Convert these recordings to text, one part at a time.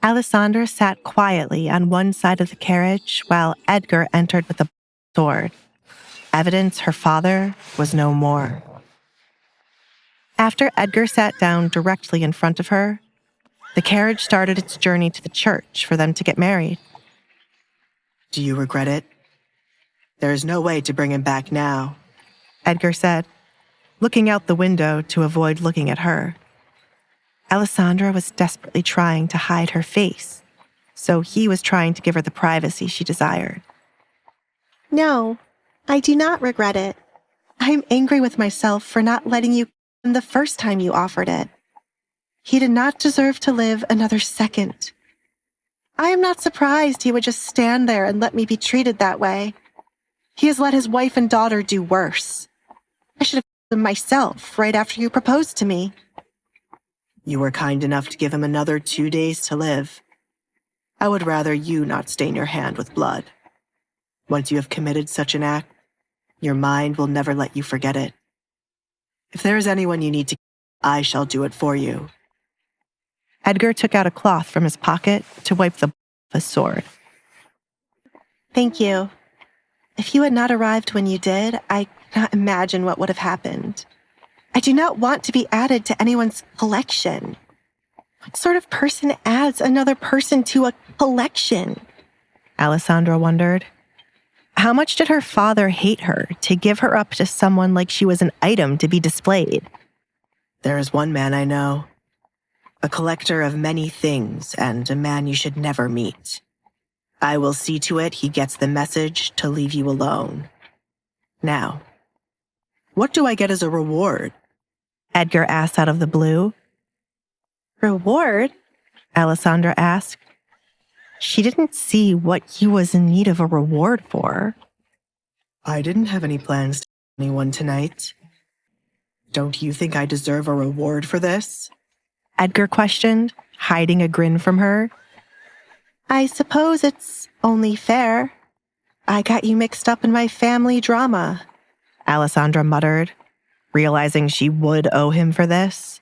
Alessandra sat quietly on one side of the carriage while Edgar entered with a sword. Evidence her father was no more. After Edgar sat down directly in front of her, the carriage started its journey to the church for them to get married. "Do you regret it? There is no way to bring him back now," Edgar said, looking out the window to avoid looking at her. Alessandra was desperately trying to hide her face, so he was trying to give her the privacy she desired. No, I do not regret it. I am angry with myself for not letting you come the first time you offered it. He did not deserve to live another second. I am not surprised he would just stand there and let me be treated that way. He has let his wife and daughter do worse. I should have killed him myself right after you proposed to me. You were kind enough to give him another 2 days to live. I would rather you not stain your hand with blood. Once you have committed such an act, your mind will never let you forget it. If there is anyone you need to, I shall do it for you. Edgar took out a cloth from his pocket to wipe the of his sword. Thank you. If you had not arrived when you did, I cannot imagine what would have happened. I do not want to be added to anyone's collection. What sort of person adds another person to a collection? Alessandra wondered. How much did her father hate her to give her up to someone like she was an item to be displayed? There is one man I know, a collector of many things and a man you should never meet. I will see to it he gets the message to leave you alone. Now, what do I get as a reward? Edgar asked out of the blue. Reward? Alessandra asked. She didn't see what he was in need of a reward for. I didn't have any plans to kill anyone tonight. Don't you think I deserve a reward for this? Edgar questioned, hiding a grin from her. I suppose it's only fair. I got you mixed up in my family drama, Alessandra muttered, realizing she would owe him for this.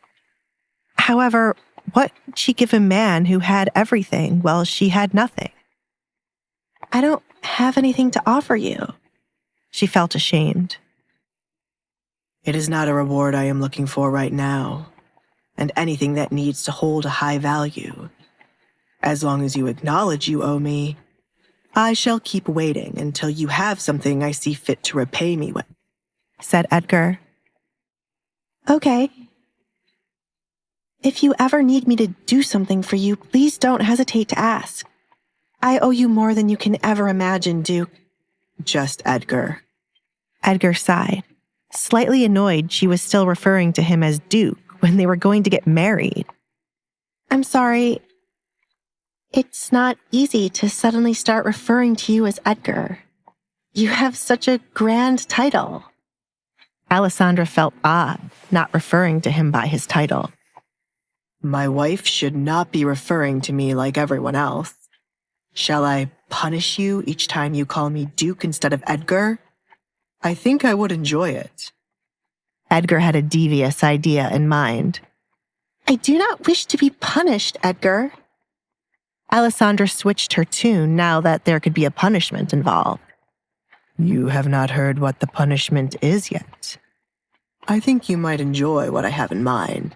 However, what would she give a man who had everything while she had nothing? I don't have anything to offer you. She felt ashamed. It is not a reward I am looking for right now, and anything that needs to hold a high value. As long as you acknowledge you owe me, I shall keep waiting until you have something I see fit to repay me with, said Edgar. Okay. If you ever need me to do something for you, please don't hesitate to ask. I owe you more than you can ever imagine, Duke. Just Edgar. Edgar sighed, slightly annoyed she was still referring to him as Duke when they were going to get married. I'm sorry. It's not easy to suddenly start referring to you as Edgar. You have such a grand title. Alessandra felt odd, not referring to him by his title. My wife should not be referring to me like everyone else. Shall I punish you each time you call me Duke instead of Edgar? I think I would enjoy it. Edgar had a devious idea in mind. I do not wish to be punished, Edgar. Alessandra switched her tune now that there could be a punishment involved. You have not heard what the punishment is yet. I think you might enjoy what I have in mind.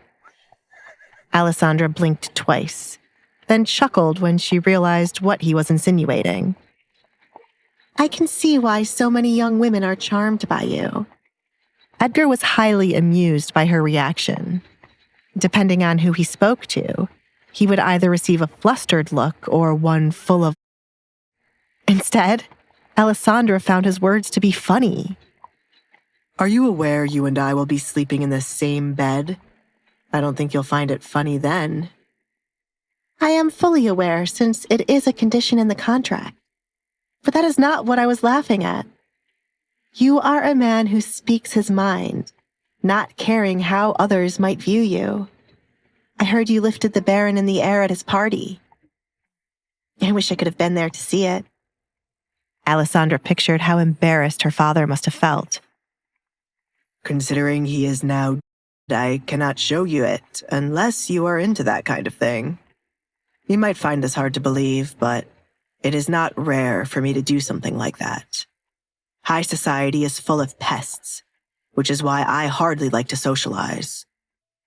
Alessandra blinked twice, then chuckled when she realized what he was insinuating. I can see why so many young women are charmed by you. Edgar was highly amused by her reaction. Depending on who he spoke to, he would either receive a flustered look or one full of... Instead, Alessandra found his words to be funny. Are you aware you and I will be sleeping in the same bed? I don't think you'll find it funny then. I am fully aware since it is a condition in the contract. But that is not what I was laughing at. You are a man who speaks his mind, not caring how others might view you. I heard you lifted the Baron in the air at his party. I wish I could have been there to see it. Alessandra pictured how embarrassed her father must have felt. Considering he is now dead, I cannot show you it unless you are into that kind of thing. You might find this hard to believe, but it is not rare for me to do something like that. High society is full of pests, which is why I hardly like to socialize.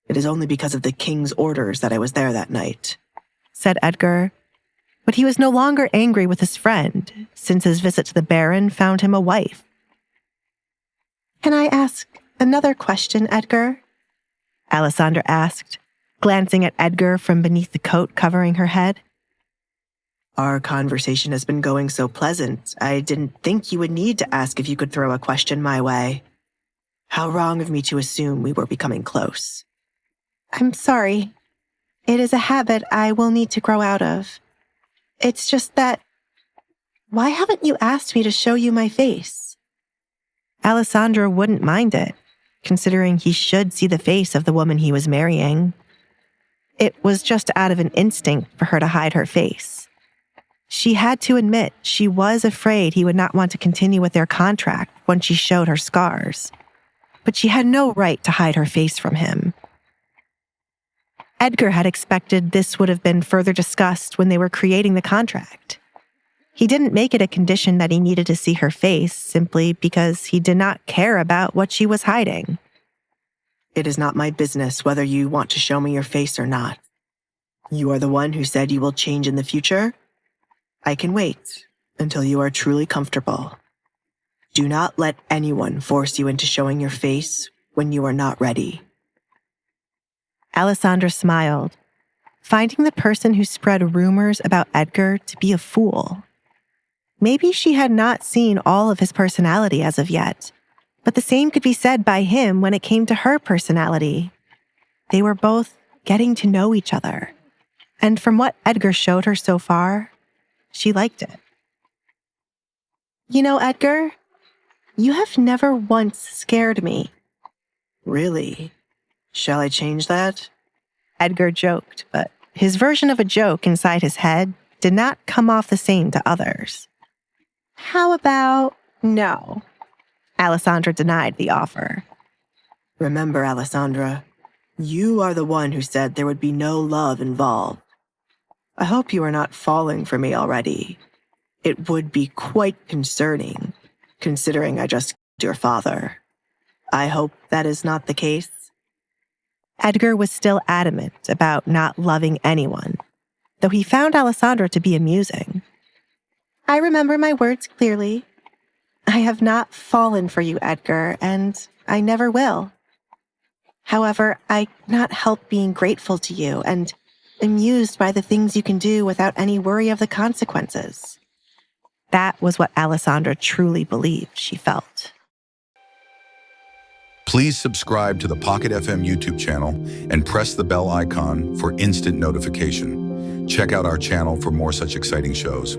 It is only because of the king's orders that I was there that night," said Edgar. But he was no longer angry with his friend, since his visit to the Baron found him a wife. "Can I ask another question, Edgar?" Alessandra asked, glancing at Edgar from beneath the coat covering her head. "Our conversation has been going so pleasant, I didn't think you would need to ask if you could throw a question my way. How wrong of me to assume we were becoming close." "I'm sorry. It is a habit I will need to grow out of. It's just that, why haven't you asked me to show you my face?" Alessandra wouldn't mind it, considering he should see the face of the woman he was marrying. It was just out of an instinct for her to hide her face. She had to admit she was afraid he would not want to continue with their contract once she showed her scars. But she had no right to hide her face from him. Edgar had expected this would have been further discussed when they were creating the contract. He didn't make it a condition that he needed to see her face simply because he did not care about what she was hiding. "It is not my business whether you want to show me your face or not. You are the one who said you will change in the future. I can wait until you are truly comfortable. Do not let anyone force you into showing your face when you are not ready." Alessandra smiled, finding the person who spread rumors about Edgar to be a fool. Maybe she had not seen all of his personality as of yet, but the same could be said by him when it came to her personality. They were both getting to know each other, and from what Edgar showed her so far, she liked it. "You know, Edgar, you have never once scared me." "Really? Shall I change that?" Edgar joked, but his version of a joke inside his head did not come off the same to others. "How about no?" Alessandra denied the offer. "Remember, Alessandra, you are the one who said there would be no love involved. I hope you are not falling for me already. It would be quite concerning, considering I just killed your father. I hope that is not the case." Edgar was still adamant about not loving anyone, though he found Alessandra to be amusing. "I remember my words clearly. I have not fallen for you, Edgar, and I never will. However, I cannot help being grateful to you and amused by the things you can do without any worry of the consequences." That was what Alessandra truly believed she felt. Please subscribe to the Pocket FM YouTube channel and press the bell icon for instant notification. Check out our channel for more such exciting shows.